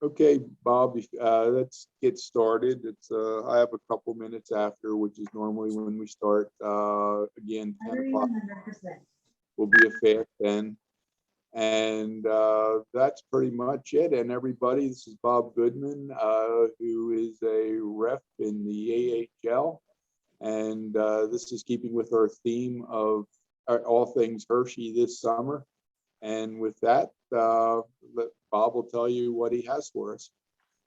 Okay, Bob, let's get started. I have a couple minutes after, which is normally when we start. Again, 10 o'clock will be a fast then. And that's pretty much it. And everybody, this is Bob Goodman, who is a ref in the AHL. And this is keeping with our theme of all things Hershey this summer. And with that, Bob will tell you what he has for us.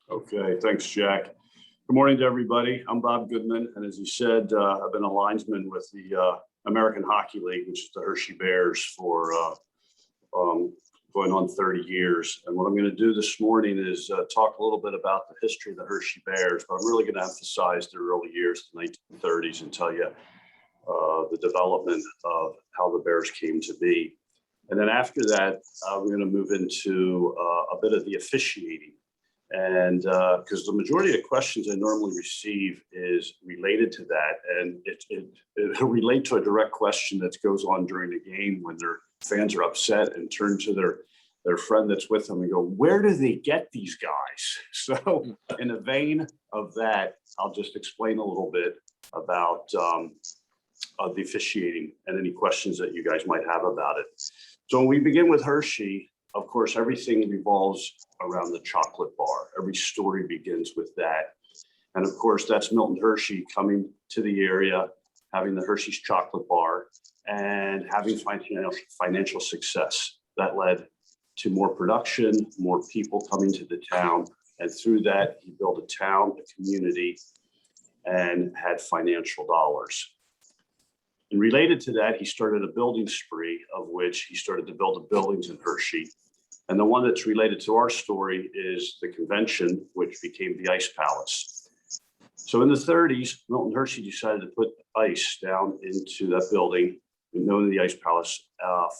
Okay, thanks, Jack. Good morning to everybody. I'm Bob Goodman, and as you said, I've been a linesman with the American Hockey League, which is the Hershey Bears, for going on 30 years. And what I'm going to do this morning is talk a little bit about the history of the Hershey Bears, but I'm really going to emphasize their early years, the 1930s, and tell you the development of how the Bears came to be. And then after that, we're going to move into a bit of the officiating. And because the majority of questions I normally receive is related to that. And it relate to a direct question that goes on during the game when their fans are upset and turn to their friend that's with them and go, where do they get these guys? So in the vein of that, I'll just explain a little bit about the officiating and any questions that you guys might have about it. So when we begin with Hershey, of course, everything revolves around the chocolate bar. Every story begins with that. And of course, that's Milton Hershey coming to the area, having the Hershey's chocolate bar, and having financial success. That led to more production, more people coming to the town. And through that, he built a town, a community, and had financial dollars. And related to that, he started a building spree, of which he started to build the buildings in Hershey. And the one that's related to our story is the convention, which became the Ice Palace. So in the 30s, Milton Hershey decided to put ice down into that building, known as the Ice Palace,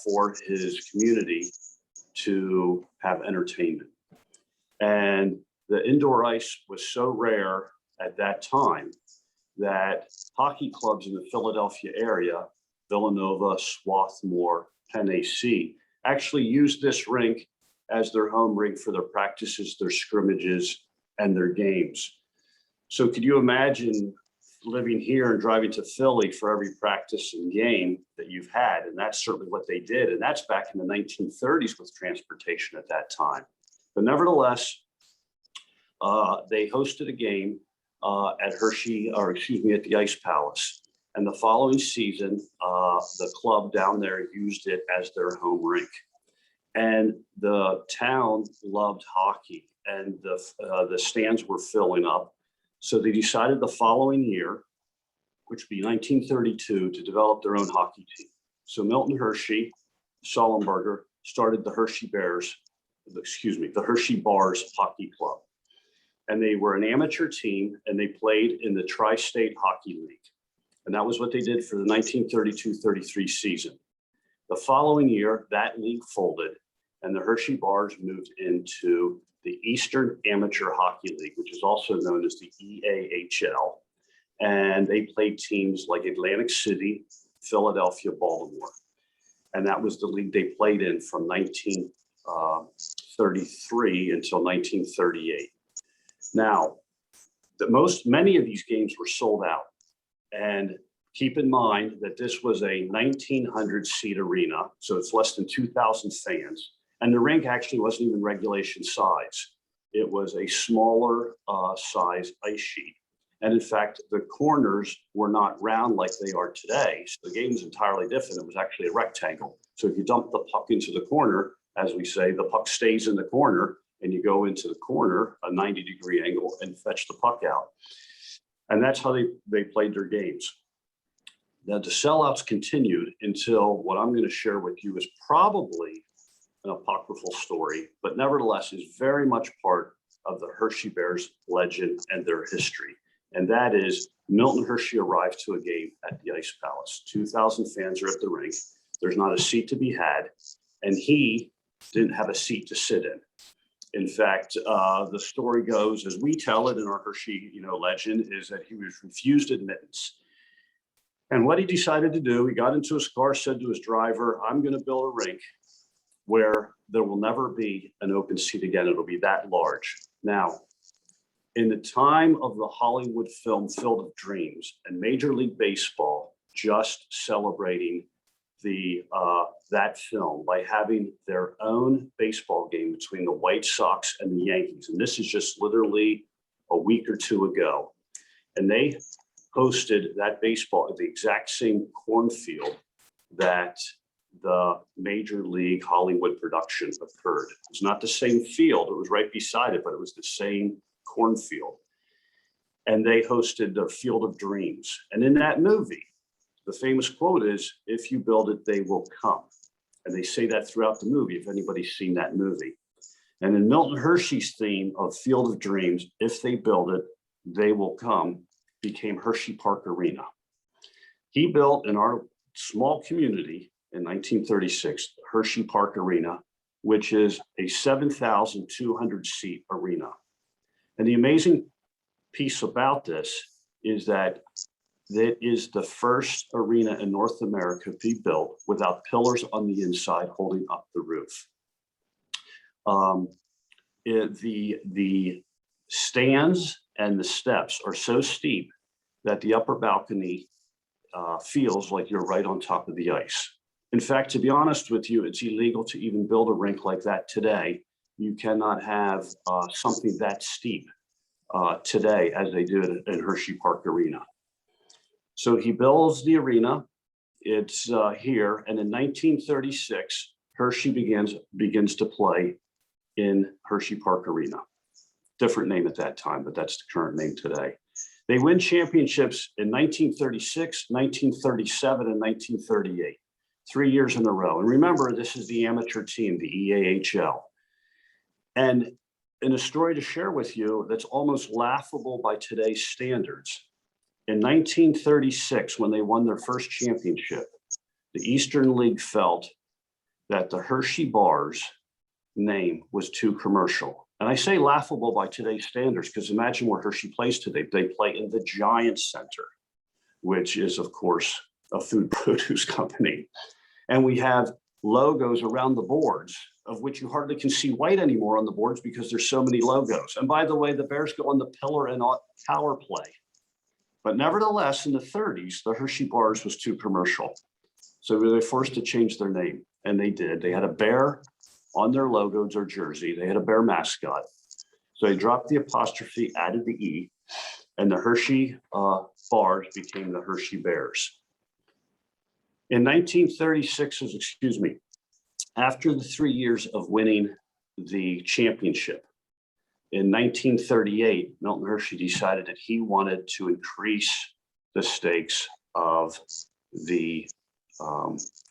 for his community to have entertainment. And the indoor ice was so rare at that time that hockey clubs in the Philadelphia area, Villanova, Swarthmore, Penn AC, actually used this rink as their home rink for their practices, their scrimmages, and their games. So could you imagine living here and driving to Philly for every practice and game that you've had? And that's certainly what they did. And that's back in the 1930s with transportation at that time. But nevertheless, they hosted a game at Hershey, or excuse me, at the Ice Palace. And the following season, the club down there used it as their home rink. And the town loved hockey, and the stands were filling up. So they decided the following year, which would be 1932, to develop their own hockey team. So Milton Hershey, Sullenberger, started the Hershey Bears, the Hershey Bars Hockey Club. And they were an amateur team, and they played in the Tri-State Hockey League. And that was what they did for the 1932-33 season. The following year, that league folded, and the Hershey Bars moved into the Eastern Amateur Hockey League, which is also known as the EAHL. And they played teams like Atlantic City, Philadelphia, Baltimore. And that was the league they played in from 1933 until 1938. Now, many of these games were sold out. And keep in mind that this was a 1,900 seat arena, so it's less than 2,000 fans. And the rink actually wasn't even regulation size. It was a smaller size ice sheet. And in fact, the corners were not round like they are today. So the game was entirely different. It was actually a rectangle. So if you dump the puck into the corner, as we say, the puck stays in the corner, and you go into the corner, a 90-degree angle, and fetch the puck out. And that's how they played their games. Now, the sellouts continued until what I'm going to share with you is probably an apocryphal story, but nevertheless is very much part of the Hershey Bears legend and their history. And that is Milton Hershey arrived to a game at the Ice Palace. 2,000 fans are at the rink. There's not a seat to be had, and he didn't have a seat to sit in. In fact, the story goes, as we tell it in our Hershey, legend, is that he was refused admittance. And what he decided to do, he got into his car, said to his driver, I'm going to build a rink where there will never be an open seat again. It'll be that large. Now, in the time of the Hollywood film Field of Dreams and Major League Baseball just celebrating that film by having their own baseball game between the White Sox and the Yankees. And this is just literally a week or two ago. And they hosted that baseball at the exact same cornfield that the Major League Hollywood production occurred. It's not the same field, it was right beside it, but it was the same cornfield. And they hosted the Field of Dreams. And in that movie, the famous quote is, "If you build it, they will come." And they say that throughout the movie, if anybody's seen that movie. And in Milton Hershey's theme of Field of Dreams, "If they build it, they will come," became Hershey Park Arena. He built in our small community in 1936, Hershey Park Arena, which is a 7,200 seat arena. And the amazing piece about this is that it is the first arena in North America to be built without pillars on the inside holding up the roof. The stands and the steps are so steep that the upper balcony feels like you're right on top of the ice. In fact, to be honest with you, it's illegal to even build a rink like that today. You cannot have something that steep today as they do in Hershey Park Arena. So he builds the arena. It's here, and in 1936, Hershey begins to play in Hershey Park Arena. Different name at that time, but that's the current name today. They win championships in 1936, 1937, and 1938, 3 years in a row. And remember, this is the amateur team, the EAHL. And in a story to share with you that's almost laughable by today's standards, in 1936, when they won their first championship, the Eastern League felt that the Hershey Bars name was too commercial. And I say laughable by today's standards because imagine where Hershey plays today. They play in the Giant Center, which is, of course, a food produce company. And we have logos around the boards, of which you hardly can see white anymore on the boards because there's so many logos. And by the way, the Bears go on the pillar and power play. But nevertheless, in the 30s, the Hershey Bars was too commercial. So they were forced to change their name, and they did. They had a bear on their logos or jersey. They had a bear mascot. So they dropped the apostrophe, added the E, and the Hershey Bars became the Hershey Bears. In 1936, after the 3 years of winning the championship, in 1938, Milton Hershey decided that he wanted to increase the stakes of the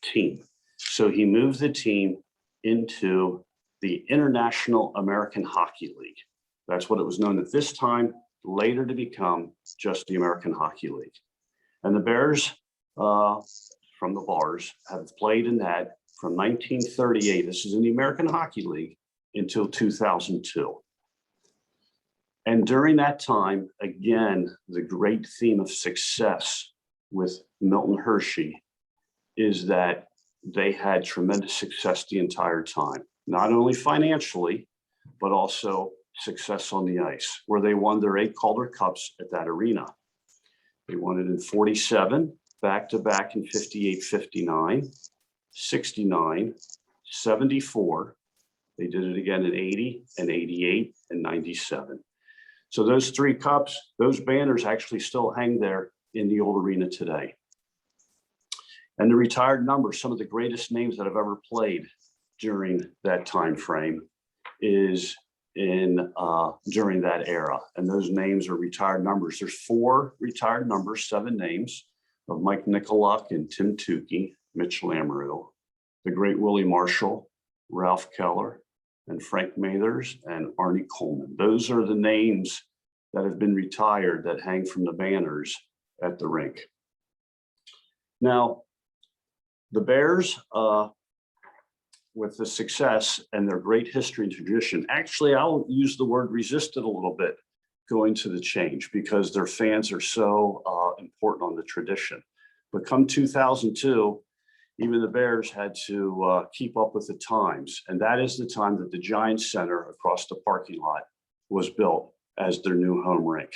team. So he moved the team into the International American Hockey League. That's what it was known at this time, later to become just the American Hockey League. And the Bears from the Bars have played in that from 1938, this is in the American Hockey League, until 2002. And during that time, again, the great theme of success with Milton Hershey is that they had tremendous success the entire time, not only financially, but also success on the ice, where they won their 8 Calder Cups at that arena. They won it in 47, back-to-back in 58, 59, 69, 74. They did it again in 80 and 88 and 97. So those 3 cups, those banners actually still hang there in the old arena today. And the retired numbers, some of the greatest names that have ever played during that time frame is in during that era. And those names are retired numbers. There's 4 retired numbers, 7 names of Mike Nicolak and Tim Tukey, Mitch Lamoureux, the great Willie Marshall, Ralph Keller, and Frank Mathers and Arnie Coleman. Those are the names that have been retired that hang from the banners at the rink. Now, the Bears, with the success and their great history and tradition, actually, I'll use the word resisted a little bit going to the change because their fans are so important on the tradition. But come 2002, even the Bears had to keep up with the times. And that is the time that the Giant Center across the parking lot was built as their new home rink.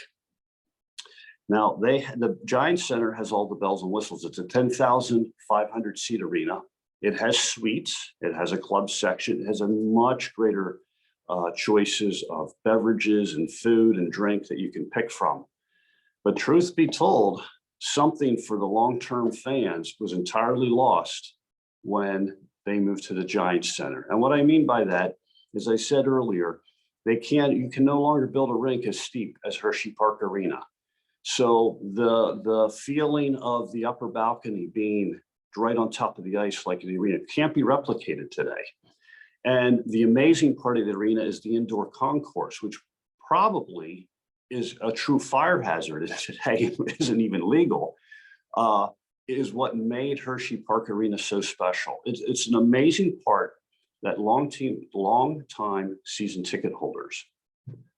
Now, the Giants Center has all the bells and whistles. It's a 10,500 seat arena. It has suites. It has a club section. It has a much greater choices of beverages and food and drink that you can pick from. But truth be told, something for the long-term fans was entirely lost when they moved to the Giants Center. And what I mean by that, as I said earlier, you can no longer build a rink as steep as Hershey Park Arena. So the feeling of the upper balcony being right on top of the ice like in the arena can't be replicated today. And the amazing part of the arena is the indoor concourse, which probably is a true fire hazard today, isn't even legal, is what made Hershey Park Arena so special. It's an amazing part that long-time season ticket holders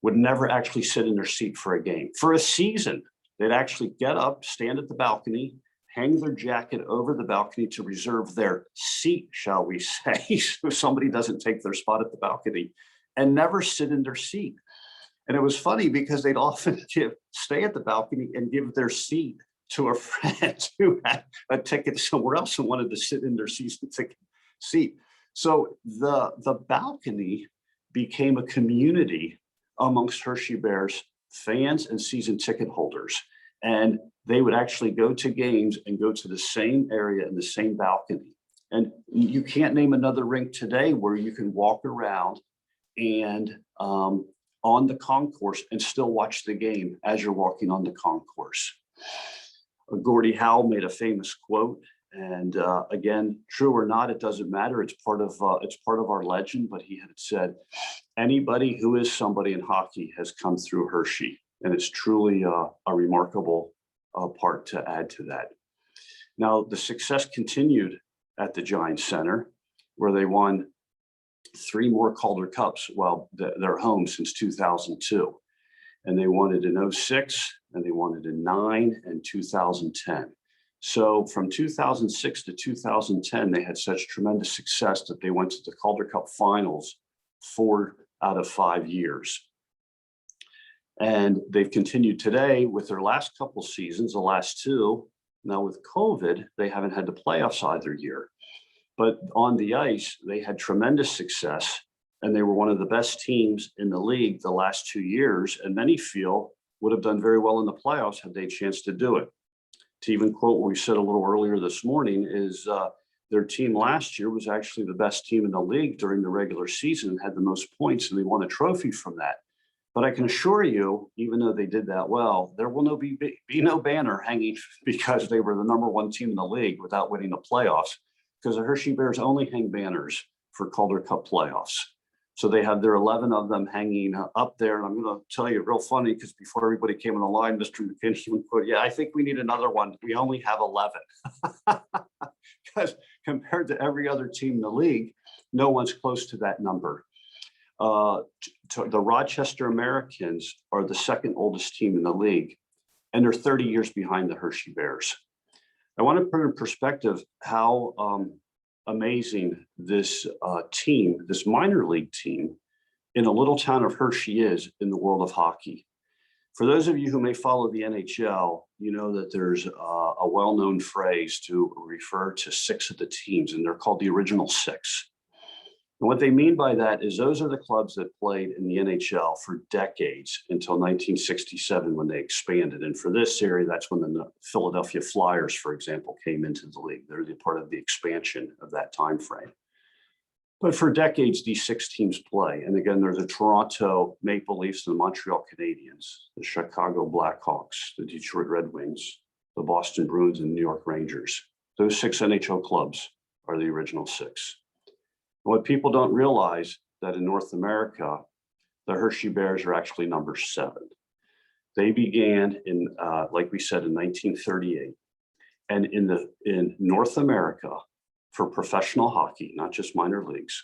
would never actually sit in their seat for a game. For a season, they'd actually get up, stand at the balcony, hang their jacket over the balcony to reserve their seat, shall we say, so somebody doesn't take their spot at the balcony, and never sit in their seat. And it was funny because they'd often stay at the balcony and give their seat to a friend who had a ticket somewhere else and wanted to sit in their season ticket seat. So the balcony became a community amongst Hershey Bears fans and season ticket holders. And they would actually go to games and go to the same area in the same balcony. And you can't name another rink today where you can walk around and on the concourse and still watch the game as you're walking on the concourse. Gordie Howe made a famous quote, and again, true or not, it doesn't matter. It's part of our legend. But he had said, "Anybody who is somebody in hockey has come through Hershey," and it's truly a remarkable part to add to that. Now, the success continued at the Giants Center, where they won 3 more Calder Cups while they're home since 2002. And they won it in 2006, and they won it in 2009 and 2010. So from 2006 to 2010, they had such tremendous success that they went to the Calder Cup finals 4 out of 5 years. And they've continued today with their last couple seasons, the last 2. Now with COVID, they haven't had the playoffs either year. But on the ice, they had tremendous success, and they were one of the best teams in the league the last 2 years, and many feel would have done very well in the playoffs had they a chance to do it. To even quote what we said a little earlier this morning is their team last year was actually the best team in the league during the regular season and had the most points, and they won a trophy from that. But I can assure you, even though they did that well, there will be no banner hanging because they were the #1 team in the league without winning the playoffs, because the Hershey Bears only hang banners for Calder Cup playoffs. So they have their 11 of them hanging up there. And I'm going to tell you real funny, because before everybody came on the line, Mr. McKinney would quote, "Yeah, I think we need another one. We only have 11." Because compared to every other team in the league, no one's close to that number. The Rochester Americans are the 2nd oldest team in the league, and they're 30 years behind the Hershey Bears. I want to put in perspective how amazing this team, this minor league team in a little town of Hershey is in the world of hockey. For those of you who may follow the NHL, you know that there's a well-known phrase to refer to 6 of the teams, and they're called the original 6. And what they mean by that is those are the clubs that played in the NHL for decades until 1967 when they expanded. And for this area, that's when the Philadelphia Flyers, for example, came into the league. They're the part of the expansion of that time frame. But for decades, these 6 teams play. And again, there's the Toronto Maple Leafs, the Montreal Canadiens, the Chicago Blackhawks, the Detroit Red Wings, the Boston Bruins, and the New York Rangers. Those 6 NHL clubs are the original 6. What people don't realize that in North America, the Hershey Bears are actually number 7. They began in, like we said, in 1938. And in North America, for professional hockey, not just minor leagues,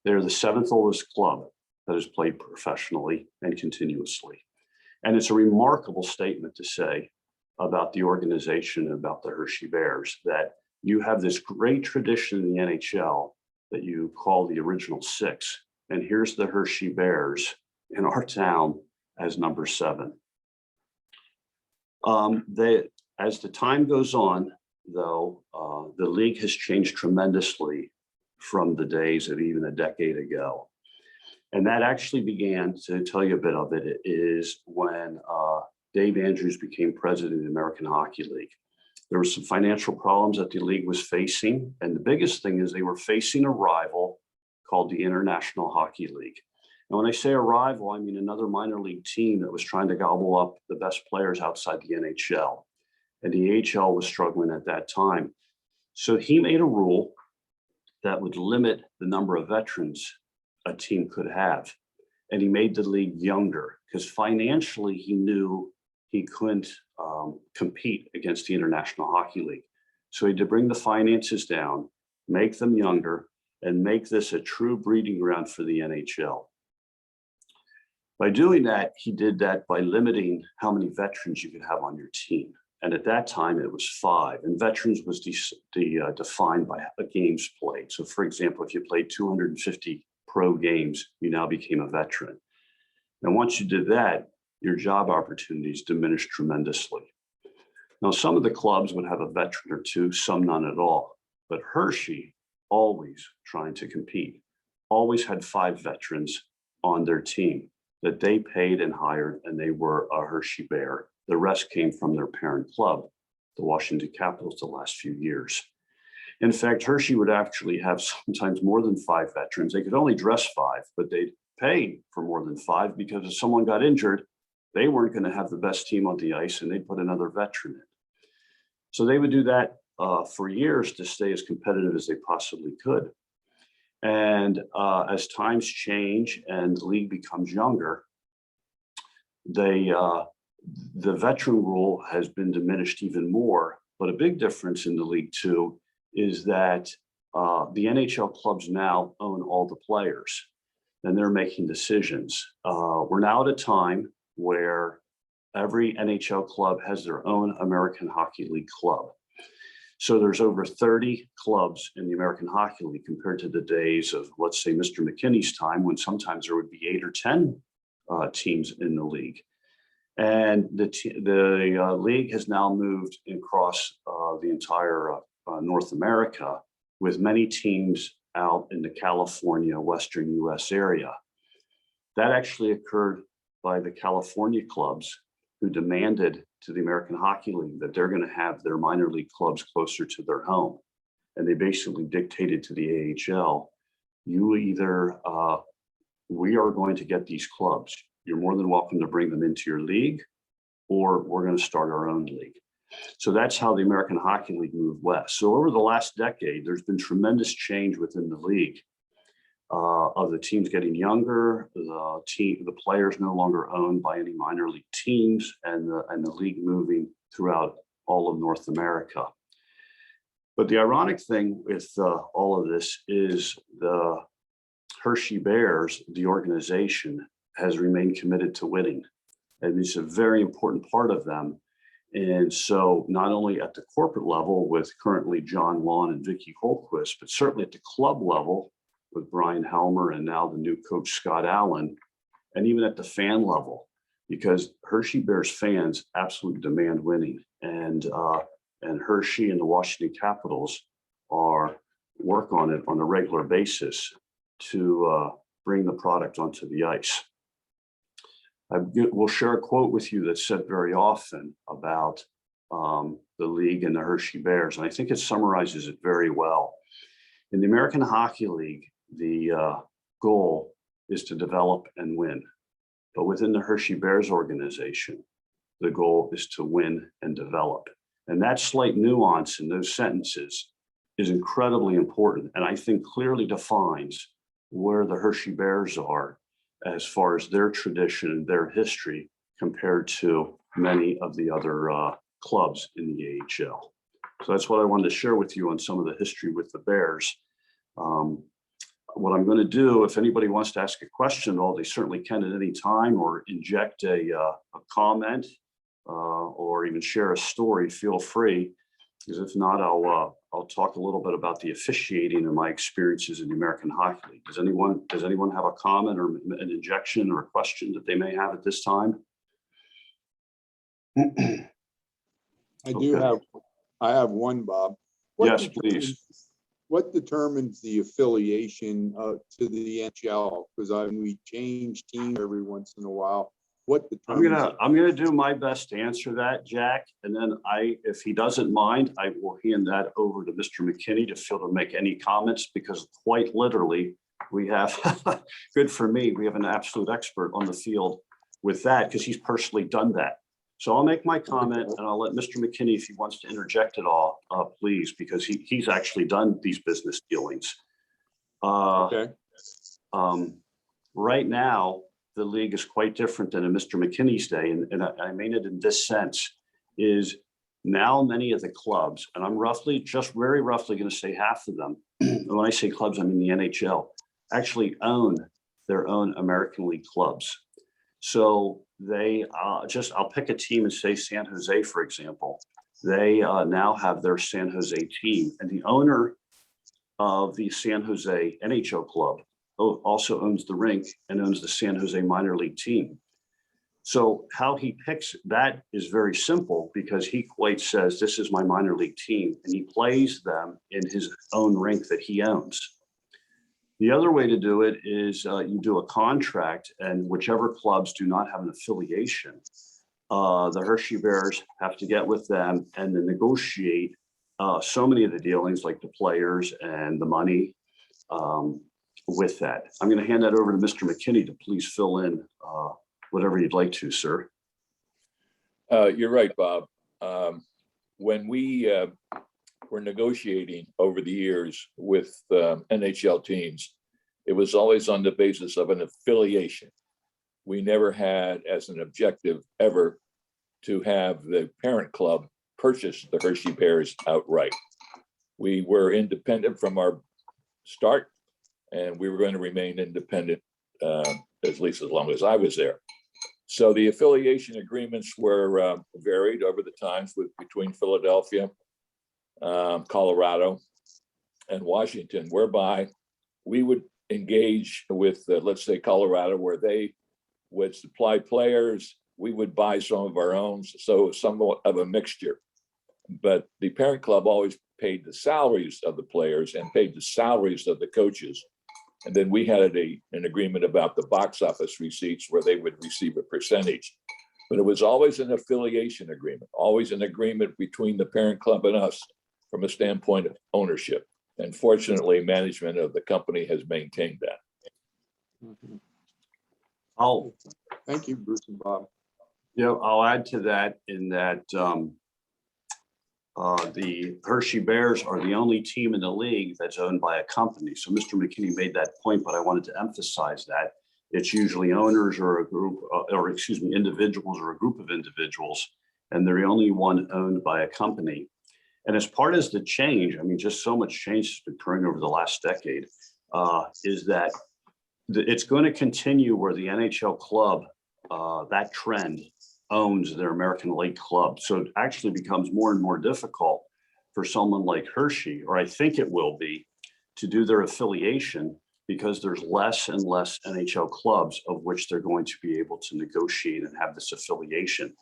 they're the 7th oldest club that has played professionally and continuously. And it's a remarkable statement to say about the organization, about the Hershey Bears, that you have this great tradition in the NHL that you call the original 6. And here's the Hershey Bears in our town as number 7. As the time goes on, though, the league has changed tremendously from the days of even a decade ago. And that actually began, to tell you a bit of it, is when Dave Andrews became president of the American Hockey League. There were some financial problems that the league was facing. And the biggest thing is they were facing a rival called the International Hockey League. And when I say a rival, I mean another minor league team that was trying to gobble up the best players outside the NHL. And the AHL was struggling at that time. So he made a rule that would limit the number of veterans a team could have. And he made the league younger because financially he knew he couldn't compete against the International Hockey League. So he had to bring the finances down, make them younger, and make this a true breeding ground for the NHL. By doing that, he did that by limiting how many veterans you could have on your team. And at that time, it was 5. And veterans was defined by games played. So for example, if you played 250 pro games, you now became a veteran. And once you did that, your job opportunities diminished tremendously. Now, some of the clubs would have a veteran or 2, some none at all. But Hershey, always trying to compete, always had 5 veterans on their team that they paid and hired, and they were a Hershey Bear. The rest came from their parent club, the Washington Capitals, the last few years. In fact, Hershey would actually have sometimes more than 5 veterans. They could only dress 5, but they'd pay for more than 5 because if someone got injured, they weren't going to have the best team on the ice and they'd put another veteran in. So they would do that for years to stay as competitive as they possibly could. And as times change and the league becomes younger, the veteran rule has been diminished even more. But a big difference in the league too is that the NHL clubs now own all the players and they're making decisions. We're now at a time where every NHL club has their own American Hockey League club. So there's over 30 clubs in the American Hockey League compared to the days of, let's say, Mr. McKinney's time, when sometimes there would be 8 or 10 teams in the league. And the league has now moved across the entire North America, with many teams out in the California, Western US area. That actually occurred by the California clubs, who demanded to the American Hockey League that they're going to have their minor league clubs closer to their home. And they basically dictated to the AHL, you either, we are going to get these clubs. You're more than welcome to bring them into your league, or we're going to start our own league. So that's how the American Hockey League moved west. So over the last decade, there's been tremendous change within the league. Of the teams getting younger, the players no longer owned by any minor league teams, and the league moving throughout all of North America. But the ironic thing with all of this is the Hershey Bears, the organization, has remained committed to winning, and it's a very important part of them. And so not only at the corporate level with currently John Lawn and Vicky Holquist, but certainly at the club level with Brian Helmer and now the new coach, Scott Allen, and even at the fan level, because Hershey Bears fans absolutely demand winning. And Hershey and the Washington Capitals work on it on a regular basis to bring the product onto the ice. I will share a quote with you that's said very often about the league and the Hershey Bears, and I think it summarizes it very well. In the American Hockey League, the goal is to develop and win. But within the Hershey Bears organization, the goal is to win and develop. And that slight nuance in those sentences is incredibly important, and I think clearly defines where the Hershey Bears are as far as their tradition and their history compared to many of the other clubs in the AHL. So that's what I wanted to share with you on some of the history with the Bears. What I'm going to do, if anybody wants to ask a question, they certainly can at any time, or inject a comment or even share a story, feel free. Because if not, I'll talk a little bit about the officiating and my experiences in the American Hockey League. Does anyone have a comment or an injection or a question that they may have at this time? I have one, Bob. Yes, please. What determines the affiliation to the NHL? Because we change team every once in a while. What determines? I'm gonna do my best to answer that, Jack, and then if he doesn't mind, I will hand that over to Mr. McKinney to feel to make any comments, because quite literally we have good for me. We have an absolute expert on the field with that because he's personally done that. So I'll make my comment and I'll let Mr. McKinney, if he wants to interject at all, please, because he's actually done these business dealings. Okay. Right now, the league is quite different than in Mr. McKinney's day. And I mean it in this sense, is now many of the clubs, and I'm very roughly going to say half of them, and when I say clubs, I mean the NHL, actually own their own American League clubs. So they I'll pick a team and say San Jose, for example. They now have their San Jose team, and the owner of the San Jose NHL club also owns the rink and owns the San Jose minor league team. So how he picks that is very simple, because he quite says, this is my minor league team, and he plays them in his own rink that he owns. The other way to do it is you do a contract, and whichever clubs do not have an affiliation, the Hershey Bears have to get with them and then negotiate so many of the dealings, like the players and the money with that. I'm going to hand that over to Mr. McKinney to please fill in whatever you'd like to, sir. You're right, Bob. When we were negotiating over the years with NHL teams, it was always on the basis of an affiliation. We never had as an objective ever to have the parent club purchase the Hershey Bears outright. We were independent from our start, and we were going to remain independent at least as long as I was there. So the affiliation agreements were varied over the times between Philadelphia, Colorado, and Washington, whereby we would engage with, let's say, Colorado, where they would supply players, we would buy some of our own, so somewhat of a mixture. But the parent club always paid the salaries of the players and paid the salaries of the coaches. And then we had an agreement about the box office receipts where they would receive a percentage. But it was always an affiliation agreement, always an agreement between the parent club and us from a standpoint of ownership. And fortunately, management of the company has maintained that. Mm-hmm. Thank you, Bruce and Bob. Yeah, I'll add to that in that the Hershey Bears are the only team in the league that's owned by a company. So Mr. McKinney made that point, but I wanted to emphasize that it's usually owners or a group, individuals or a group of individuals, and they're the only one owned by a company. And as part of the change, I mean, just so much change has been occurring over the last decade, is that it's going to continue where the NHL club, that trend, owns their American League club. So it actually becomes more and more difficult for someone like Hershey, or I think it will be, to do their affiliation, because there's less and less NHL clubs of which they're going to be able to negotiate and have this affiliation,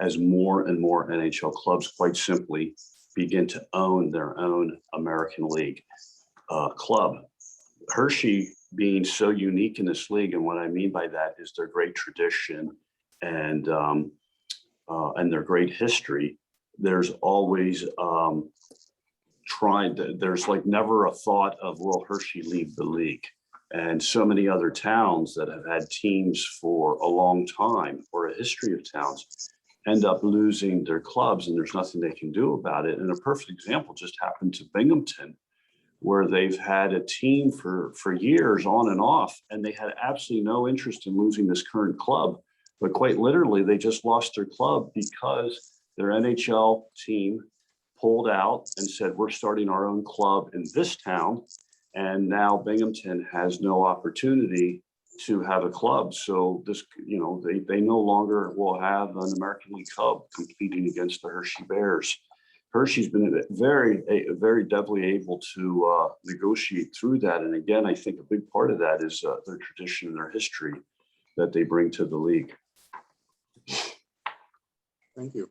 as more and more NHL clubs quite simply begin to own their own American League club. Hershey being so unique in this league, and what I mean by that is their great tradition and their great history. There's always there's like never a thought of, will Hershey leave the league? And so many other towns that have had teams for a long time, or a history of towns, end up losing their clubs, and there's nothing they can do about it. And a perfect example just happened to Binghamton, where they've had a team for years on and off, and they had absolutely no interest in losing this current club. But quite literally, they just lost their club because their NHL team pulled out and said, we're starting our own club in this town. And now Binghamton has no opportunity to have a club. So this, they no longer will have an American League club competing against the Hershey Bears. Hershey's been very definitely able to negotiate through that. And again, I think a big part of that is their tradition and their history that they bring to the league. Thank you.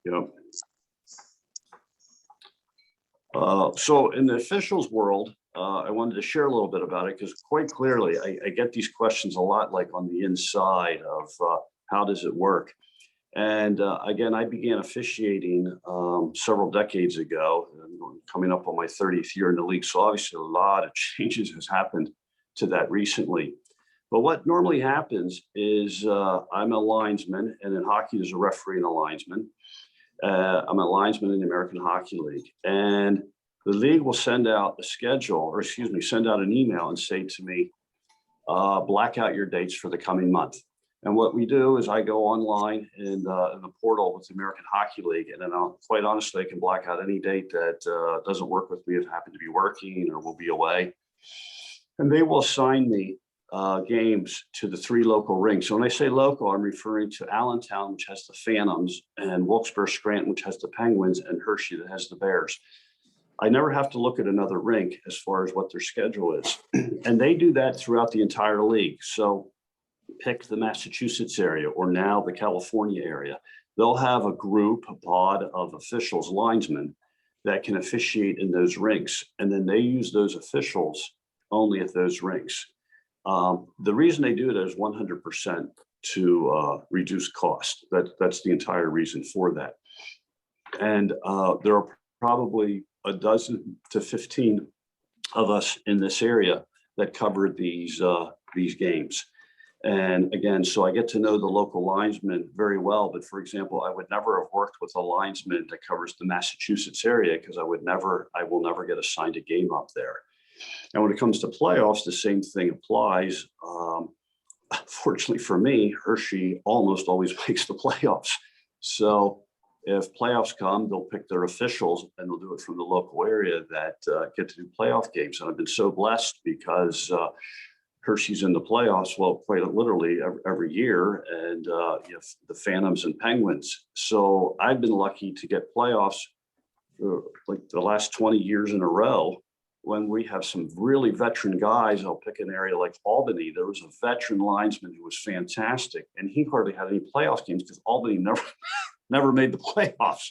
Yep. So in the officials world, I wanted to share a little bit about it because quite clearly I get these questions a lot, like on the inside of how does it work? And again, I began officiating several decades ago, coming up on my 30th year in the league. So obviously a lot of changes has happened to that recently. But what normally happens is I'm a linesman, and in hockey there's a referee and a linesman. I'm a linesman in the American Hockey League, and the league will send out a schedule, or excuse me, send out an email and say to me, black out your dates for the coming month. And what we do is I go online in the portal with the American Hockey League, and then quite honestly, I can black out any date that doesn't work with me if I happen to be working or will be away. And they will assign me games to the 3 local rinks. So when I say local, I'm referring to Allentown, which has the Phantoms, and Wilkes-Barre-Scranton, which has the Penguins, and Hershey, that has the Bears. I never have to look at another rink as far as what their schedule is. And they do that throughout the entire league. So pick the Massachusetts area or now the California area. They'll have a group, a pod of officials, linesmen, that can officiate in those rinks. And then they use those officials only at those rinks. The reason they do it is 100% to reduce cost. That's the entire reason for that. And there are probably a dozen to 15 of us in this area that cover these games. And again, so I get to know the local linesmen very well. But for example, I would never have worked with a linesman that covers the Massachusetts area because I will never get assigned a game up there. And when it comes to playoffs, the same thing applies. Fortunately for me, Hershey almost always makes the playoffs. So if playoffs come, they'll pick their officials and they'll do it from the local area that get to do playoff games. And I've been so blessed because Hershey's in the playoffs, well, quite literally every year, and you have the Phantoms and Penguins. So I've been lucky to get playoffs like the last 20 years in a row when we have some really veteran guys. I'll pick an area like Albany. There was a veteran linesman who was fantastic, and he hardly had any playoff games because Albany never made the playoffs.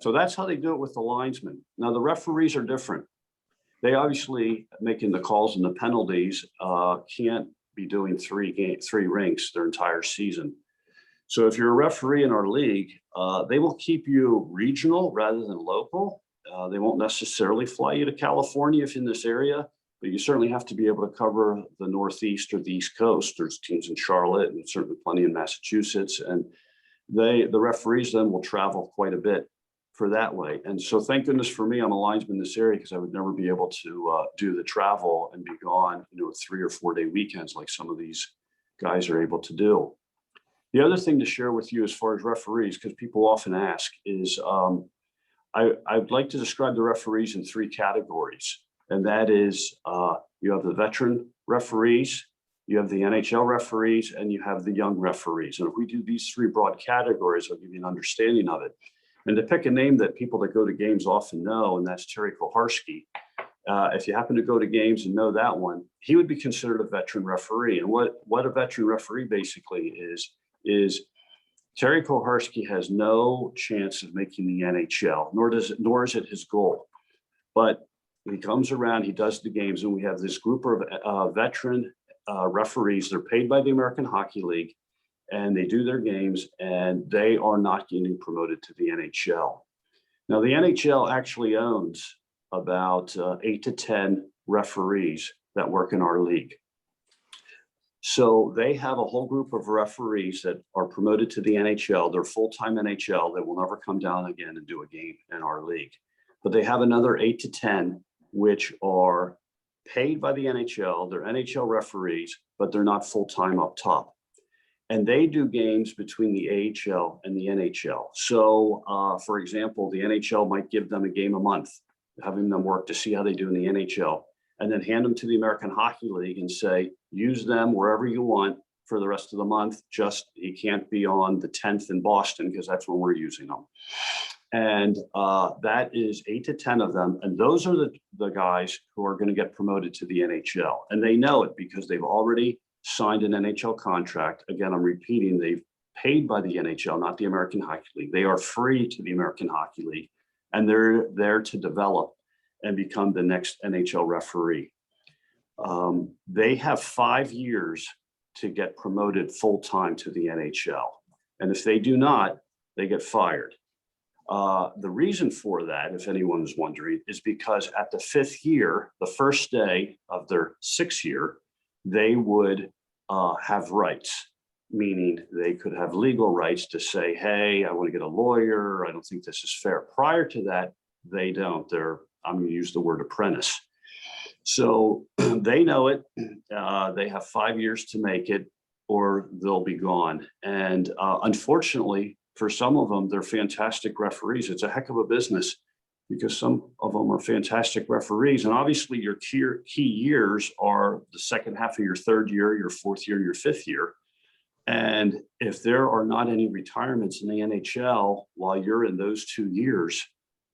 So that's how they do it with the linesmen. Now, the referees are different. They obviously, making the calls and the penalties, can't be doing three rinks their entire season. So if you're a referee in our league, they will keep you regional rather than local. They won't necessarily fly you to California if in this area, but you certainly have to be able to cover the Northeast or the East Coast. There's teams in Charlotte and certainly plenty in Massachusetts. And the referees then will travel quite a bit for that way. And so thank goodness for me, I'm a linesman in this area because I would never be able to do the travel and be gone, 3 or 4 day weekends like some of these guys are able to do. The other thing to share with you as far as referees, because people often ask, is I'd like to describe the referees in 3 categories. And that is you have the veteran referees, you have the NHL referees, and you have the young referees. And if we do these 3 broad categories, I'll give you an understanding of it. And to pick a name that people that go to games often know, and that's Terry Koharski. If you happen to go to games and know that one, he would be considered a veteran referee. And what a veteran referee basically is Terry Koharski has no chance of making the NHL, nor is it his goal. But he comes around, he does the games, and we have this group of veteran referees. They're paid by the American Hockey League, and they do their games, and they are not getting promoted to the NHL. Now, the NHL actually owns about 8 to 10 referees that work in our league. So they have a whole group of referees that are promoted to the NHL. They're full-time NHL. They will never come down again and do a game in our league. But they have another 8 to 10, which are paid by the NHL. They're NHL referees, but they're not full-time up top. And they do games between the AHL and the NHL. So, for example, the NHL might give them a game a month, having them work to see how they do in the NHL, and then hand them to the American Hockey League and say, use them wherever you want for the rest of the month. Just, you can't be on the 10th in Boston because that's when we're using them. And that is 8 to 10 of them. And those are the guys who are going to get promoted to the NHL. And they know it because they've already signed an NHL contract. Again, I'm repeating, they've paid by the NHL, not the American Hockey League. They are free to the American Hockey League, and they're there to develop and become the next NHL referee. They have 5 years to get promoted full-time to the NHL. And if they do not, they get fired. The reason for that, if anyone is wondering, is because at the 5th year, the first day of their 6th year, they would have rights, meaning they could have legal rights to say, hey, I want to get a lawyer. I don't think this is fair. Prior to that, they don't. I'm going to use the word apprentice. So they know it. They have 5 years to make it, or they'll be gone. And unfortunately, for some of them, they're fantastic referees. It's a heck of a business because some of them are fantastic referees. And obviously your key years are the second half of your 3rd year, your 4th year, your 5th year. And if there are not any retirements in the NHL while you're in those 2 years,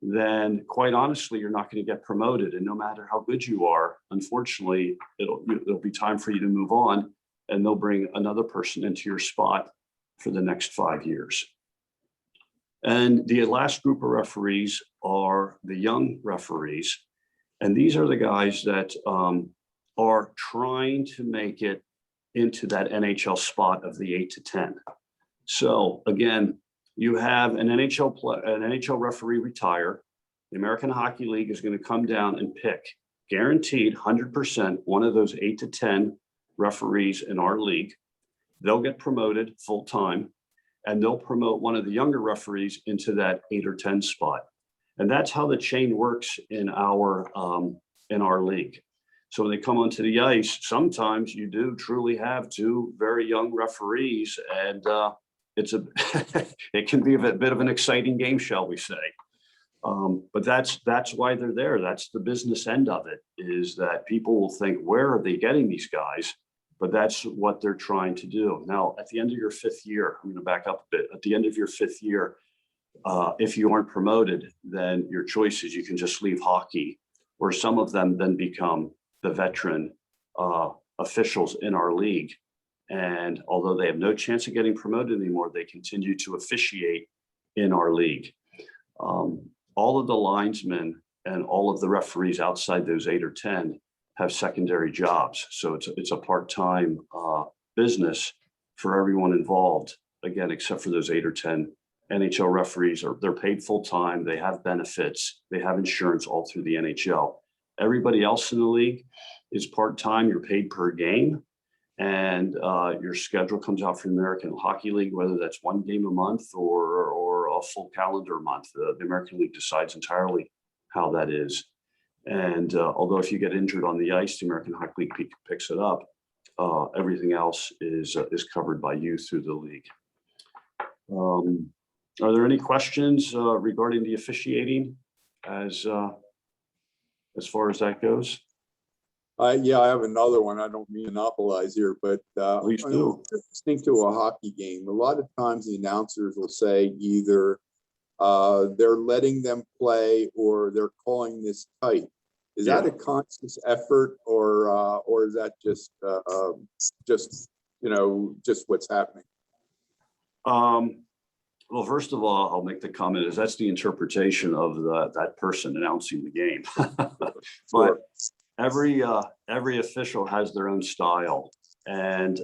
then quite honestly, you're not going to get promoted. And no matter how good you are, unfortunately, it'll be time for you to move on, and they'll bring another person into your spot for the next 5 years. And the last group of referees are the young referees. And these are the guys that are trying to make it into that NHL spot of the 8 to 10. So again, you have an NHL referee retire. The American Hockey League is going to come down and pick, guaranteed 100%, one of those 8 to 10 referees in our league. They'll get promoted full time, and they'll promote one of the younger referees into that 8 or 10 spot. And that's how the chain works in our league. So when they come onto the ice, sometimes you do truly have 2 very young referees, and it can be a bit of an exciting game, shall we say. But that's why they're there. That's the business end of it, is that people will think, where are they getting these guys? But that's what they're trying to do. Now, at the end of your 5th year, I'm going to back up a bit. At the end of your 5th year, if you aren't promoted, then your choice is you can just leave hockey, or some of them then become the veteran officials in our league. And although they have no chance of getting promoted anymore, they continue to officiate in our league. All of the linesmen and all of the referees outside those 8 or 10 have secondary jobs. So it's a part-time business for everyone involved, again, except for those 8 or 10 NHL referees. They're paid full-time, they have benefits, they have insurance all through the NHL. Everybody else in the league is part-time, you're paid per game, and your schedule comes out from the American Hockey League, whether that's 1 game a month or a full calendar month. The American League decides entirely how that is. And although if you get injured on the ice, the American Hockey League picks it up, everything else is covered by you through the league. Are there any questions regarding the officiating as far as that goes? Yeah, I have another one. I don't mean to monopolize here, but Please do. Listening to a hockey game, a lot of times the announcers will say either they're letting them play or they're calling this tight. Is that a conscious effort, or is that just what's happening? Well, first of all, I'll make the comment is that's the interpretation of that person announcing the game. But every official has their own style, and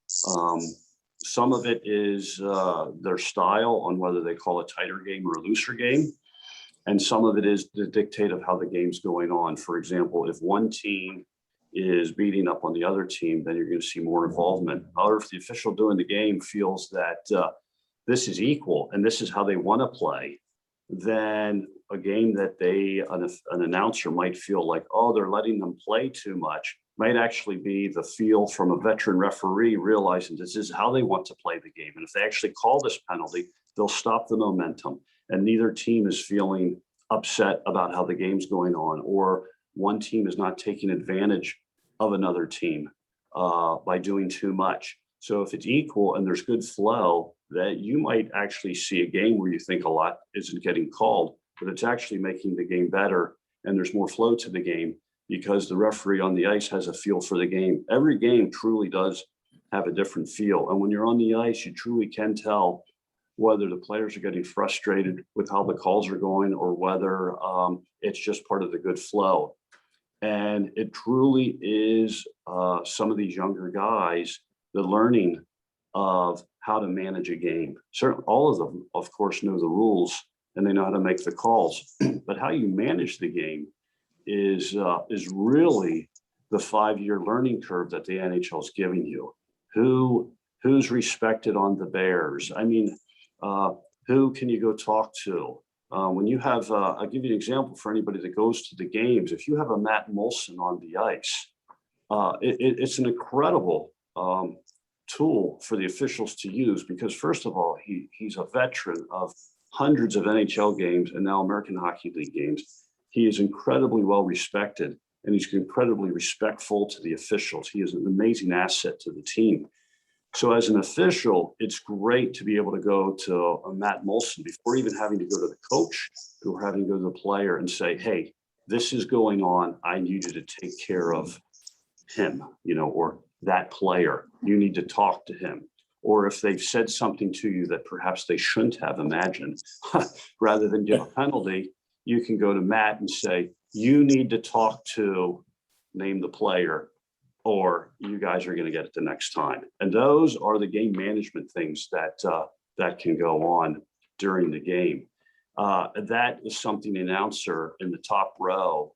some of it is their style on whether they call a tighter game or a looser game. And some of it is the dictate of how the game's going on. For example, if one team is beating up on the other team, then you're going to see more involvement. However, if the official doing the game feels that this is equal and this is how they want to play, then a game that an announcer might feel like, oh, they're letting them play too much, might actually be the feel from a veteran referee realizing this is how they want to play the game. And if they actually call this penalty, they'll stop the momentum. And neither team is feeling upset about how the game's going on, or one team is not taking advantage of another team by doing too much. So if it's equal and there's good flow, that you might actually see a game where you think a lot isn't getting called, but it's actually making the game better, and there's more flow to the game because the referee on the ice has a feel for the game. Every game truly does have a different feel. And when you're on the ice, you truly can tell whether the players are getting frustrated with how the calls are going or whether it's just part of the good flow. And it truly is some of these younger guys, the learning of how to manage a game. Certainly, all of them, of course, know the rules and they know how to make the calls. But how you manage the game is really the 5-year learning curve that the NHL is giving you. Who's respected on the Bears? I mean, who can you go talk to? When you have, I'll give you an example for anybody that goes to the games. If you have a Matt Molson on the ice, it's an incredible tool for the officials to use because, first of all, he's a veteran of hundreds of NHL games and now American Hockey League games. He is incredibly well respected and he's incredibly respectful to the officials. He is an amazing asset to the team. So as an official, it's great to be able to go to a Matt Molson before even having to go to the coach or having to go to the player and say, hey, this is going on. I need you to take care of him, or that player. You need to talk to him. Or if they've said something to you that perhaps they shouldn't have imagined, rather than give a penalty, you can go to Matt and say, you need to talk to, name the player, or you guys are going to get it the next time. And those are the game management things that can go on during the game. That is something an announcer in the top row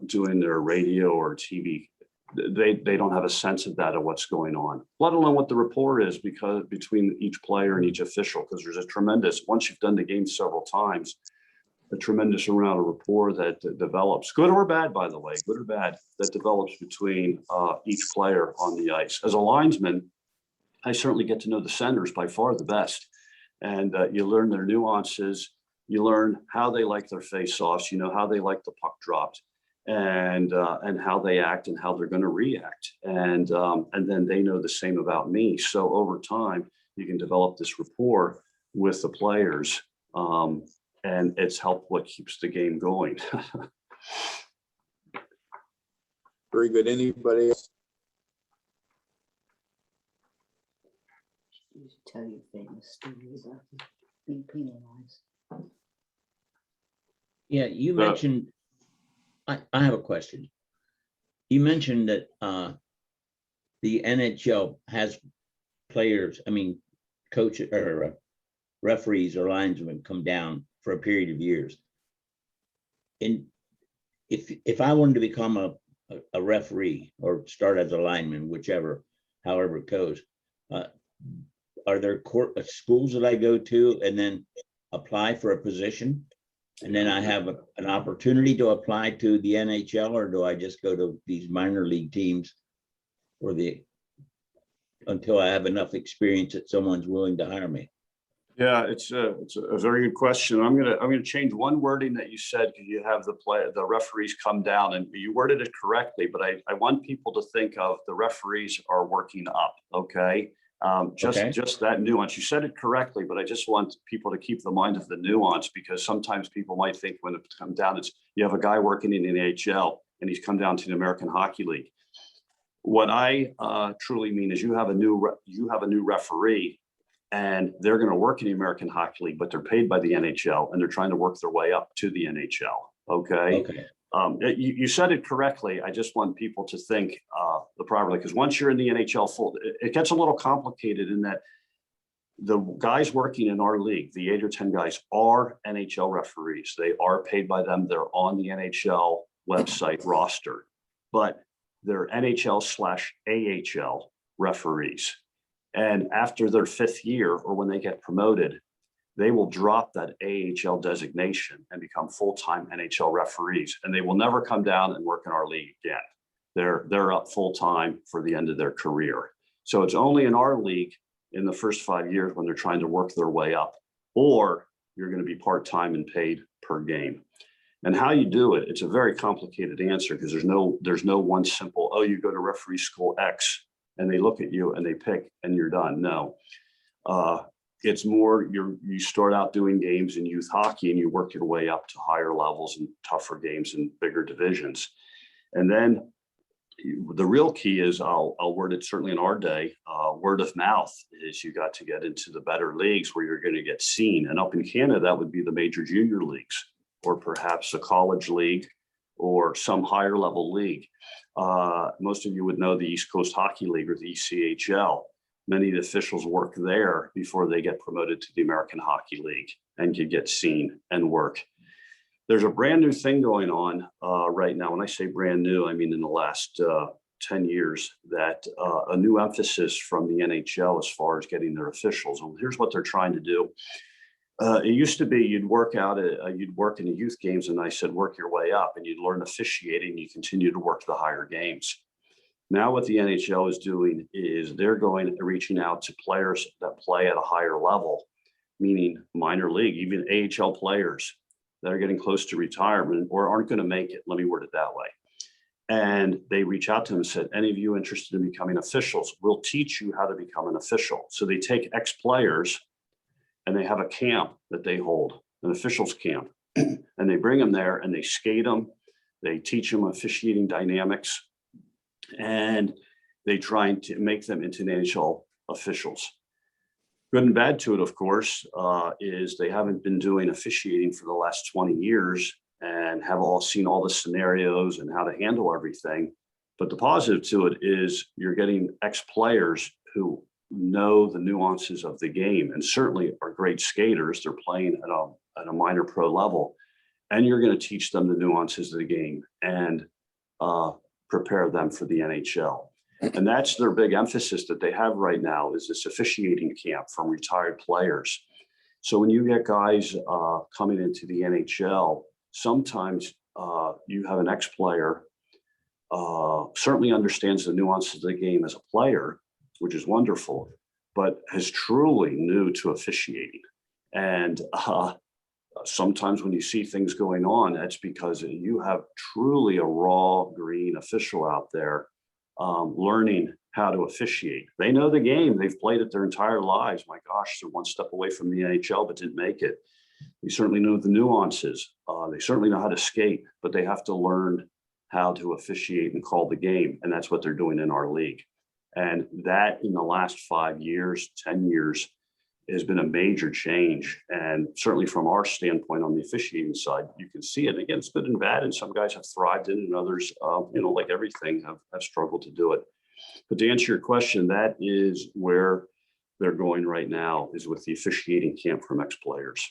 doing their radio or TV, they don't have a sense of that, of what's going on, let alone what the rapport is because between each player and each official, because there's a tremendous, once you've done the game several times, a tremendous amount of rapport that develops, good or bad, by the way, good or bad, that develops between each player on the ice. As a linesman, I certainly get to know the centers by far the best. And you learn their nuances, you learn how they like their face-offs, how they like the puck dropped, and how they act and how they're going to react. And then they know the same about me. So over time, you can develop this rapport with the players. And it's helped what keeps the game going. Very good. Anybody else? You should tell your famous story about being penalized. Yeah, you mentioned, I have a question. You mentioned that the NHL has players, coaches or referees or linesmen come down for a period of years. And if I wanted to become a referee or start as a lineman, however it goes, are there schools that I go to and then apply for a position? And then I have an opportunity to apply to the NHL, or do I just go to these minor league teams until I have enough experience that someone's willing to hire me? Yeah, it's a very good question. I'm gonna change one wording that you said because you have the referees come down, and you worded it correctly. But I want people to think of the referees are working up. Okay, just that nuance. You said it correctly, but I just want people to keep the mind of the nuance because sometimes people might think when it comes down, it's you have a guy working in the AHL and he's come down to the American Hockey League. What I truly mean is you have a new referee. And they're going to work in the American Hockey League, but they're paid by the NHL and they're trying to work their way up to the NHL. Okay. You said it correctly. I just want people to think the properly, because once you're in the NHL it gets a little complicated in that the guys working in our league, the 8 or 10 guys, are NHL referees. They are paid by them. They're on the NHL website roster, but they're NHL/AHL referees. And after their 5th year, or when they get promoted, they will drop that AHL designation and become full-time NHL referees. And they will never come down and work in our league again. They're up full-time for the end of their career. So it's only in our league in the first 5 years when they're trying to work their way up, or you're going to be part-time and paid per game. And how you do it, it's a very complicated answer because there's no one simple, oh, you go to referee school X and they look at you and they pick and you're done. No, it's more you start out doing games in youth hockey and you work your way up to higher levels and tougher games and bigger divisions. And then the real key is, I'll word it certainly in our day, word of mouth is you got to get into the better leagues where you're going to get seen. And up in Canada, that would be the major junior leagues, or perhaps a college league or some higher level league. Most of you would know the East Coast Hockey League, or the ECHL. Many of the officials work there before they get promoted to the American Hockey League and can get seen and work. There's a brand new thing going on right now. When I say brand new, I mean in the last 10 years, that a new emphasis from the NHL as far as getting their officials. And here's what they're trying to do. It used to be you'd work in the youth games, and I said, work your way up, and you'd learn officiating, you continue to work the higher games. Now what the NHL is doing is they're reaching out to players that play at a higher level, meaning minor league, even AHL players that are getting close to retirement or aren't going to make it. Let me word it that way. And they reach out to them and said, any of you interested in becoming officials, we'll teach you how to become an official. So they take ex-players and they have a camp that they hold, an officials camp, and they bring them there and they skate them. They teach them officiating dynamics, and they try to make them into NHL officials. Good and bad to it, of course, is they haven't been doing officiating for the last 20 years and have all seen all the scenarios and how to handle everything. But the positive to it is you're getting ex-players who know the nuances of the game and certainly are great skaters. They're playing at a minor pro level, and you're going to teach them the nuances of the game and prepare them for the NHL. And that's their big emphasis that they have right now, is this officiating camp from retired players. So when you get guys coming into the NHL, sometimes you have an ex-player, certainly understands the nuances of the game as a player, which is wonderful, but is truly new to officiating. And sometimes when you see things going on, that's because you have truly a raw green official out there learning how to officiate. They know the game. They've played it their entire lives. My gosh, they're one step away from the NHL, but didn't make it. They certainly know the nuances. They certainly know how to skate, but they have to learn how to officiate and call the game. And that's what they're doing in our league. And that in the last 5 years, 10 years, has been a major change. And certainly from our standpoint on the officiating side, you can see it. Again, it's good and bad. And some guys have thrived in it, and others, like everything, have struggled to do it. But to answer your question, that is where they're going right now, is with the officiating camp from ex-players.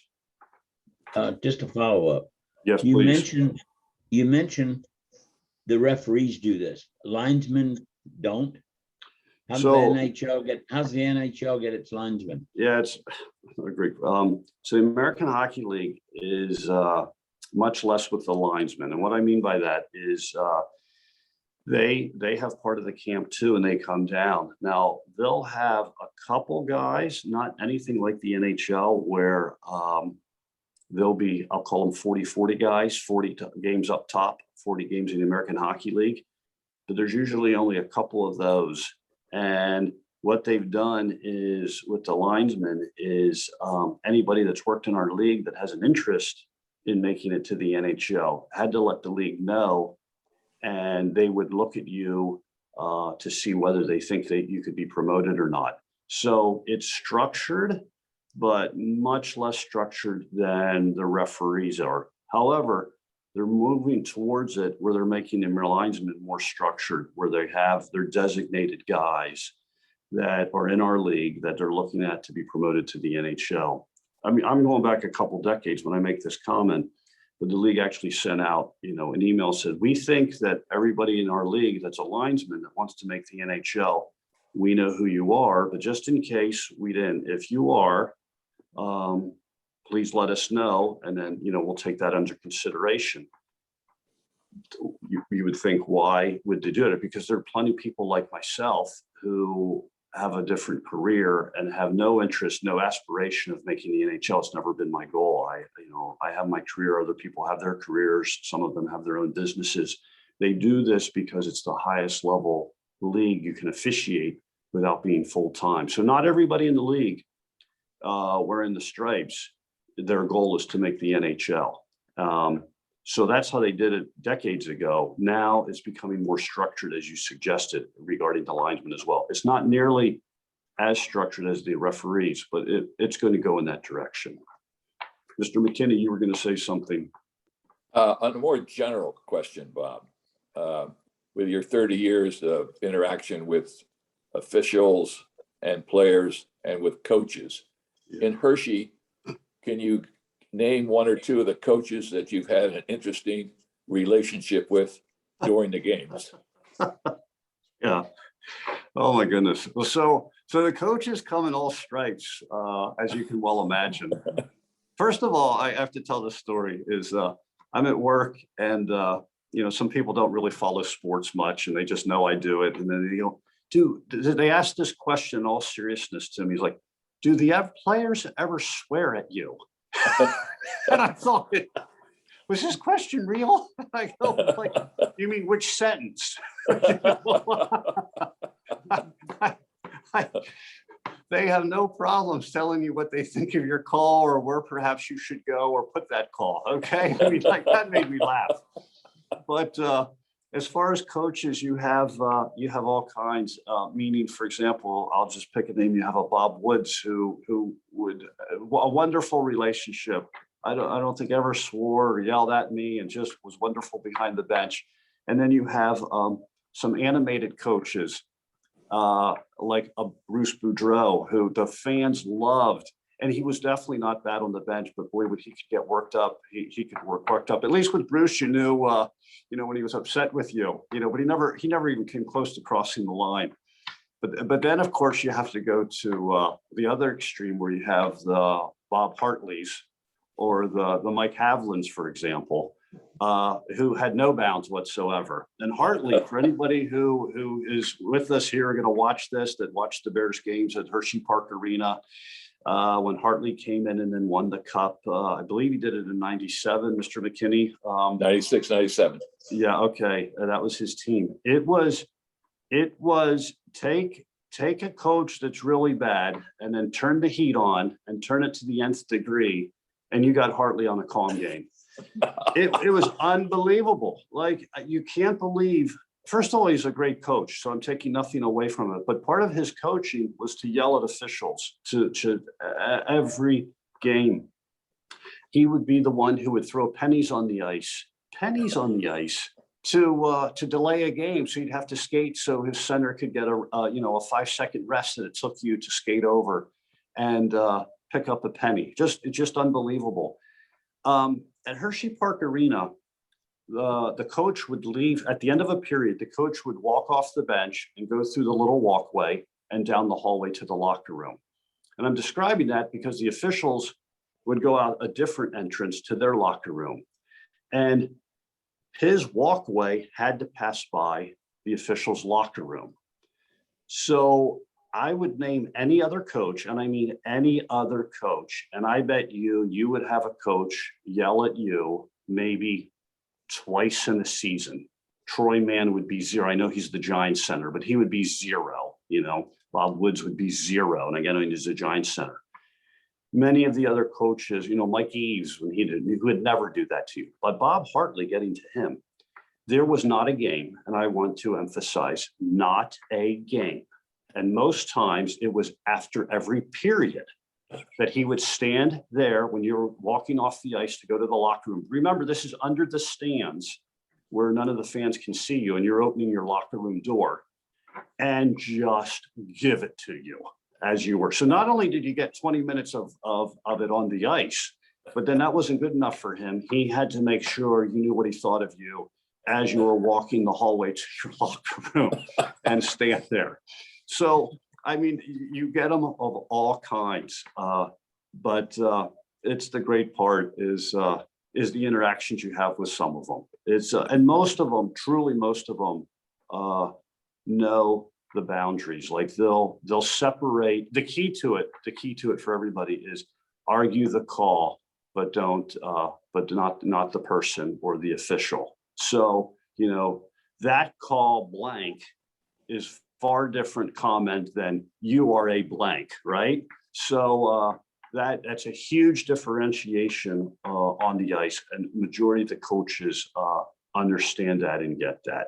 Just to follow up. Yes, You please. mentioned the referees do this. Linesmen don't. How's the So- NHL get its linesmen? Yeah, it's great. So the American Hockey League is much less with the linesmen. And what I mean by that is they have part of the camp too, and they come down. Now, they'll have a couple guys, not anything like the NHL, where there'll be, I'll call them 40-40 guys, 40 games up top, 40 games in the American Hockey League. But there's usually only a couple of those. And what they've done is, with the linesmen, is anybody that's worked in our league that has an interest in making it to the NHL had to let the league know, and they would look at you to see whether they think that you could be promoted or not. So it's structured, but much less structured than the referees are. However, they're moving towards it where they're making the linesmen more structured, where they have their designated guys that are in our league that they're looking at to be promoted to the NHL. I mean, I'm going back a couple decades when I make this comment, but the league actually sent out, an email said, we think that everybody in our league that's a linesman that wants to make the NHL, we know who you are, but just in case we didn't, if you are, please let us know, and then we'll take that under consideration. You would think, why would they do it? Because there are plenty of people like myself who have a different career and have no interest, no aspiration of making the NHL. It's never been my goal. I have my career. Other people have their careers. Some of them have their own businesses. They do this because it's the highest level league you can officiate without being full time. So not everybody in the league wearing the stripes, their goal is to make the NHL. So that's how they did it decades ago. Now it's becoming more structured, as you suggested, regarding the linesmen as well. It's not nearly as structured as the referees, but it's going to go in that direction. Mr. McKinney, you were going to say something. On a more general question, Bob, with your 30 years of interaction with officials and players and with coaches in Hershey, can you name one or two of the coaches that you've had an interesting relationship with during the games? Yeah. Oh my goodness. Well, so the coaches come in all stripes, as you can well imagine. First of all, I have to tell this story is I'm at work and some people don't really follow sports much and they just know I do it. And then they go, they ask this question in all seriousness to me. He's like, do the players ever swear at you? And I thought, was this question real? I go, like, you mean which sentence? They have no problems telling you what they think of your call or where perhaps you should go or put that call. Okay. I mean, like that made me laugh. But as far as coaches, you have all kinds, meaning, for example, I'll just pick a name. You have a Bob Woods who would a wonderful relationship. I don't think ever swore or yelled at me and just was wonderful behind the bench. And then you have some animated coaches like a Bruce Boudreau, who the fans loved. And he was definitely not bad on the bench, but boy, when he could get worked up, he could worked up. At least with Bruce, you knew, when he was upset with you, but he never even came close to crossing the line. But then, of course, you have to go to the other extreme where you have the Bob Hartleys or the Mike Havlins, for example, who had no bounds whatsoever. And Hartley, for anybody who is with us here, going to watch this, that watched the Bears games at Hershey Park Arena, when Hartley came in and then won the cup. I believe he did it in 97, Mr. McKinney. 96, 97. Yeah, okay. That was his team. It was take a coach that's really bad and then turn the heat on and turn it to the nth degree, and you got Hartley on a calm game. It was unbelievable. Like, you can't believe. First of all, he's a great coach, so I'm taking nothing away from it. But part of his coaching was to yell at officials to every game. He would be the one who would throw pennies on the ice to delay a game. So he'd have to skate so his center could get a 5-second rest that it took you to skate over and pick up a penny. Just unbelievable. At Hershey Park Arena, the coach would leave at the end of a period. The coach would walk off the bench and go through the little walkway and down the hallway to the locker room. And I'm describing that because the officials would go out a different entrance to their locker room. And his walkway had to pass by the officials' locker room. So I would name any other coach, and I mean any other coach, and I bet you would have a coach yell at you maybe twice in a season. Troy Mann would be 0. I know he's the Giants center, but he would be 0. Bob Woods would be 0. And again, he's a Giants center. Many of the other coaches, Mike Eves, he would never do that to you. But Bob Hartley, getting to him, there was not a game, and I want to emphasize, not a game. And most times it was after every period that he would stand there when you're walking off the ice to go to the locker room. Remember, this is under the stands where none of the fans can see you, and you're opening your locker room door, and just give it to you as you were. So not only did you get 20 minutes of it on the ice, but then that wasn't good enough for him. He had to make sure you knew what he thought of you as you were walking the hallway to your locker room and stand there. So, I mean, you get them of all kinds, but it's the great part is the interactions you have with some of them. And most of them, truly most of them, know the boundaries. Like they'll separate. The key to it for everybody is argue the call, but not the person or the official. So that call blank is far different comment than you are a blank, right? So that's a huge differentiation on the ice, and majority of the coaches understand that and get that.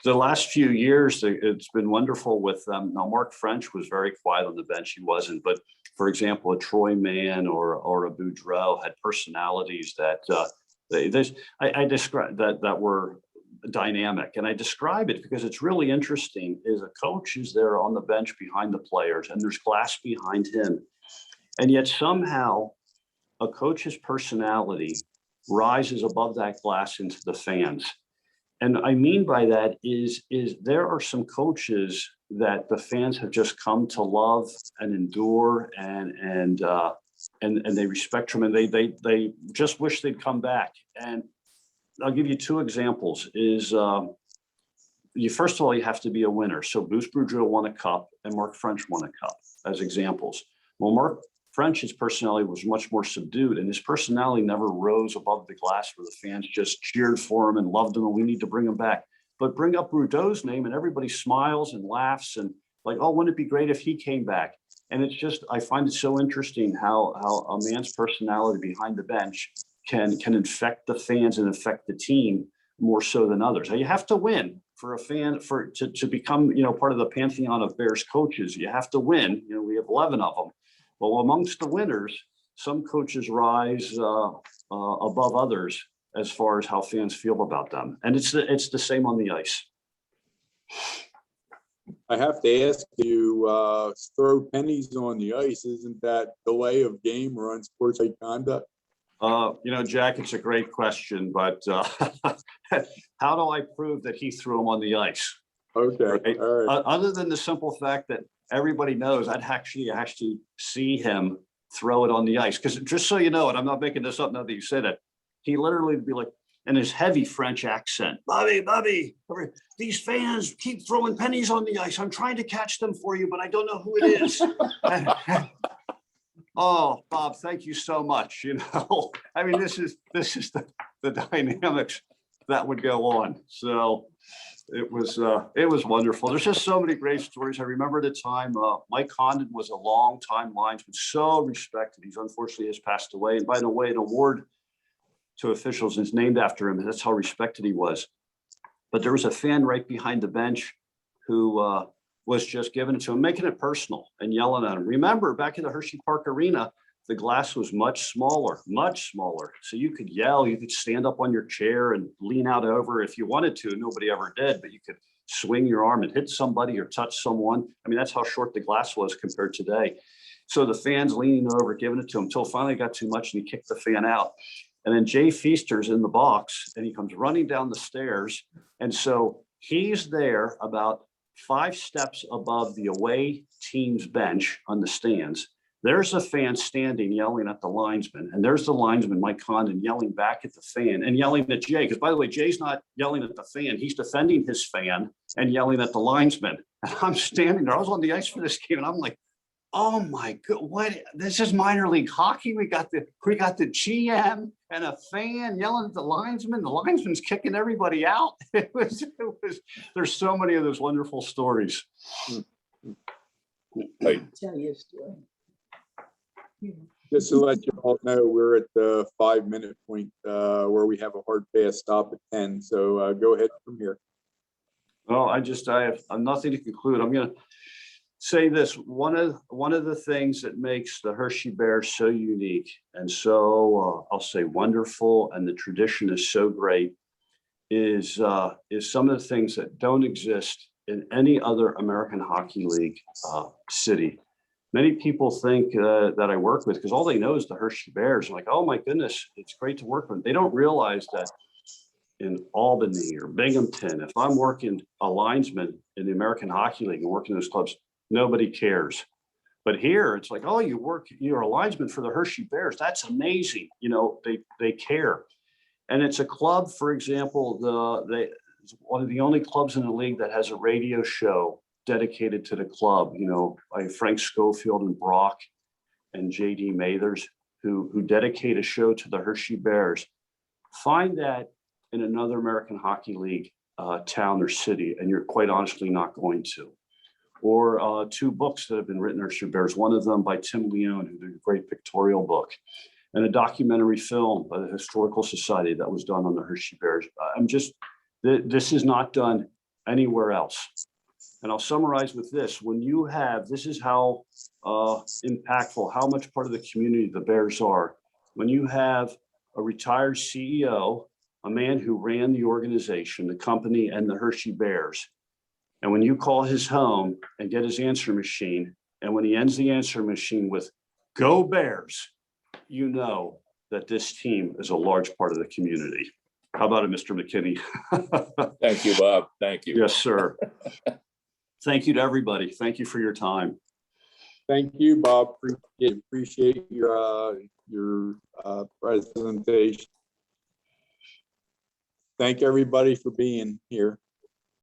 The last few years, it's been wonderful with them. Now, Mark French was very quiet on the bench. He wasn't, but for example, a Troy Mann or a Boudreau had personalities that I described that were dynamic, and I describe it because it's really interesting. Is a coach is there on the bench behind the players, and there's glass behind him, and yet somehow a coach's personality rises above that glass into the fans. And I mean by that is there are some coaches that the fans have just come to love and endure, and they respect them, and they just wish they'd come back. And I'll give you two examples. Is you first of all, you have to be a winner. So Bruce Boudreau won a cup, and Mark French won a cup as examples. Well, Mark French's personality was much more subdued, and his personality never rose above the glass where the fans just cheered for him and loved him, and we need to bring him back. But bring up Boudreau's name, and everybody smiles and laughs, and like, oh, wouldn't it be great if he came back? And it's just, I find it so interesting how a man's personality behind the bench can infect the fans and affect the team more so than others. Now, you have to win for a fan to become, part of the pantheon of Bears coaches. You have to win. We have 11 of them. Well, amongst the winners, some coaches rise above others as far as how fans feel about them, and it's the same on the ice. I have to ask you, throw pennies on the ice, isn't that delay of game or unsportsmanlike conduct? Jack, it's a great question, but how do I prove that he threw them on the ice? Okay, right? all right. Other than the simple fact that everybody knows, I'd actually see him throw it on the ice. Because just so you know, and I'm not making this up now that you said it, he literally would be like, in his heavy French accent, Bobby, these fans keep throwing pennies on the ice. I'm trying to catch them for you, but I don't know who it is. Oh, Bob, thank you so much. I mean, this is the dynamics that would go on. So it was wonderful. There's just so many great stories. I remember the time Mike Condon was a long-time linesman, so respected. He's unfortunately has passed away. And by the way, an award to officials is named after him. That's how respected he was. But there was a fan right behind the bench who was just giving it to him, making it personal and yelling at him. Remember, back in the Hershey Park Arena, the glass was much smaller. So you could yell, you could stand up on your chair and lean out over if you wanted to. Nobody ever did, but you could swing your arm and hit somebody or touch someone. I mean, that's how short the glass was compared to today. So the fans leaning over, giving it to him until finally it got too much and he kicked the fan out. And then Jay Feaster's in the box and he comes running down the stairs. And so he's there about 5 steps above the away team's bench on the stands. There's a fan standing yelling at the linesman, and there's the linesman, Mike Condon, yelling back at the fan and yelling at Jay. Because by the way, Jay's not yelling at the fan, he's defending his fan and yelling at the linesman. And I'm standing there. I was on the ice for this game, and I'm like, oh my God, what? This is minor league hockey. We got the GM and a fan yelling at the linesman. The linesman's kicking everybody out. It was. There's so many of those wonderful stories. Right. Tell you a story. Just to let you all know, we're at the 5-minute point where we have a hard pass stop at 10. So go ahead from here. Well, I have nothing to conclude. I'm going to say this. One of the things that makes the Hershey Bears so unique and so I'll say wonderful, and the tradition is so great, is some of the things that don't exist in any other American Hockey League city. Many people think that I work with, because all they know is the Hershey Bears. I'm like, oh my goodness, it's great to work with. They don't realize that in Albany or Binghamton, if I'm working a linesman in the American Hockey League and working those clubs, nobody cares. But here, it's like, oh, you're a linesman for the Hershey Bears. That's amazing. They care. And it's a club, for example, it's one of the only clubs in the league that has a radio show dedicated to the club, by Frank Schofield and Brock and J.D. Mathers, who dedicate a show to the Hershey Bears. Find that in another American Hockey League town or city, and you're quite honestly not going to. or 2 books that have been written, Hershey Bears. One of them by Tim Leone, who did a great pictorial book, and a documentary film by the Historical Society that was done on the Hershey Bears. This is not done anywhere else. And I'll summarize with this. When you have, this is how impactful, how much part of the community the Bears are. When you have a retired CEO, a man who ran the organization, the company, and the Hershey Bears. And when you call his home and get his answer machine, and when he ends the answer machine with "Go Bears," you know that this team is a large part of the community. How about it, Mr. McKinney? Thank you, Bob. Thank you. Yes, sir. Thank you to everybody. Thank you for your time. Thank you, Bob. Appreciate your presentation. Thank everybody for being here.